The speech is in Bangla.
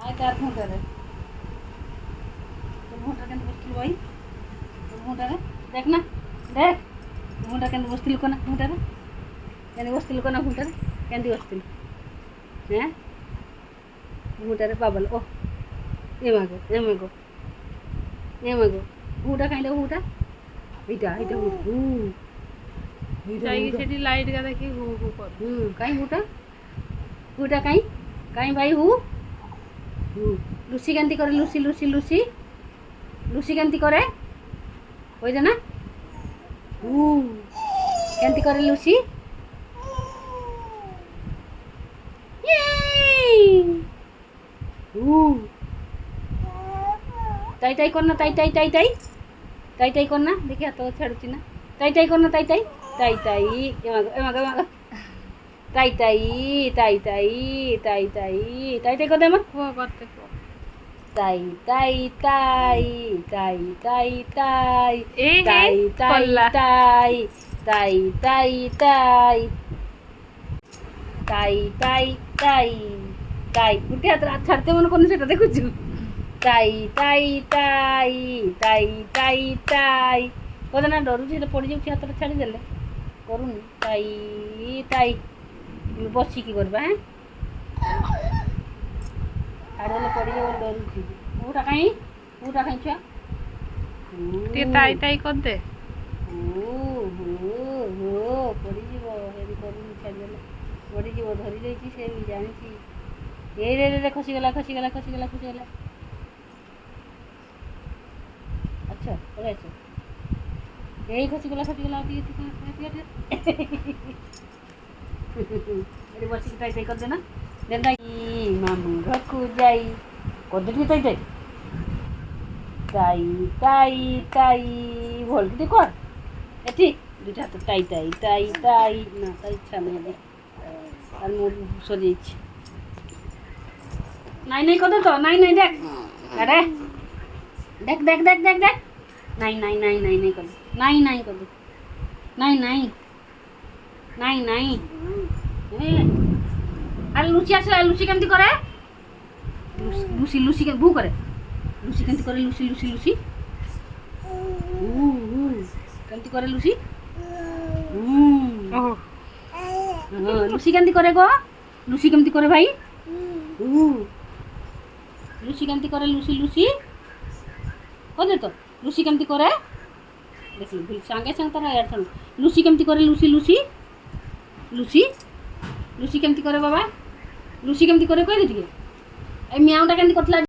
আয় কার ঘুঁটারে তোর ঘুঁটা কেন বসছিল ভাই তোর ঘুঁটারে দেখ না দেখ ঘুঁটা কেন বসছিল কোনা ঘুঁটারে কেন বসছিল কোনা ঘুঁটারে কেন বসছিল হ্যাঁ ঘুঁটারে পাবল ও এমাগো এমাগো এমাগো ঘুঁটা খাইলে ঘুঁটা এইটা এইটা ଯାଇକି ସେଠି ଲାଇଟ୍ କା ଦେଖି ହୁ ହୁ କରୁ କାଇଁ ଘୁଁଟା ଘୁଁଟା କାଇଁ କାଇଁ ଭାଇ লুচি কেমতি করে লুচি লুচি লুচি লুচি কেমতি করে ওই যে না কেমতি করে লুচি তাই তাই কর না তাই তাই তাই তাই তাই তাই কর না দেখি হাত ছাড়ুছি না তাই তাই কর না তাই তাই তাই তাই এমাগো এমাগো এমাগো তাই তাই তাই তাই তাই তাই তাই তাই করতে আমার କୁହ କରତେ କୁହ তাই তাই তাই তাই তাই তাই এই তাই তাই কল্লা। তাই তাই তাই তাই তাই তাই তাই তাই কুটি হাত ছাড়তে মনে করুন সেটা দেখুছু তাই তাই তাই তাই তাই তাই কত না ডরুছি এটা পড়ে যাচ্ছি হাতটা ছাড়ি দেলে করুন তাই তাই বসি কি করবা হ্যাঁ ছাড়ি দেলে পড়ে যাবো ডরুছি পুরা খাই ছুয়া ଟିକେ ତାଇ ତାଇ କରିଦେ ପଡ଼ିଯିବ ହେରି କରୁନି ଛାଡ଼ିଦେଲେ ପଡ଼ିଯିବ ଧରି ଦେଇଛି ସେ ବି ଜାଣିଛି ଏଇ ରେ ଖସିଗଲା ଖସିଗଲା ଖସିଗଲା ଖସିଗଲା ଆଚ୍ଛା ପଳେଇ ଆସ ଏଇ ଖସିଗଲା ଖସିଗଲା ଆଉ ଟିକେ ଏଠି ବସିକି ତାଇ ତାଇ କରିଦେ ନା ଦେନ୍ ମାମୁଁ ଘରକୁ ଯାଇ କରିଦେ ଟିକେ ତାଇ ତାଇ তাই তাই তাই ভুল কিন্তু কর এটি দুইটা হাতে তাই তাই তাই তাই না তাই ইচ্ছা নেই আর মুড সরিয়েছি নাই নাই কত তো নাই নাই দেখ আরে দেখ দেখ দেখ দেখ দেখ নাই নাই নাই নাই নাই কত নাই নাই কত নাই নাই নাই নাই আর লুচি আছে লুচি কেমতি করে লুচি লুচি ভু করে লুচি কেমতি করে লুচি লুচি লুচি কেমতি করে লুচি লুচি কেমতি করে গো লুচি কেমতি করে ভাই লুচি কেমতি করে লুচি লুচি কদে তো লুচি কেমতি করে দেখলি ভুল সাঙ্গে সাঙ্গে তারা এর লুচি কেমতি করে লুচি লুচি লুচি লুচি কেমতি করে বাবা লুচি কেমতি করে কই দে টিকে এই মিয়াওটা কেমতি করতলা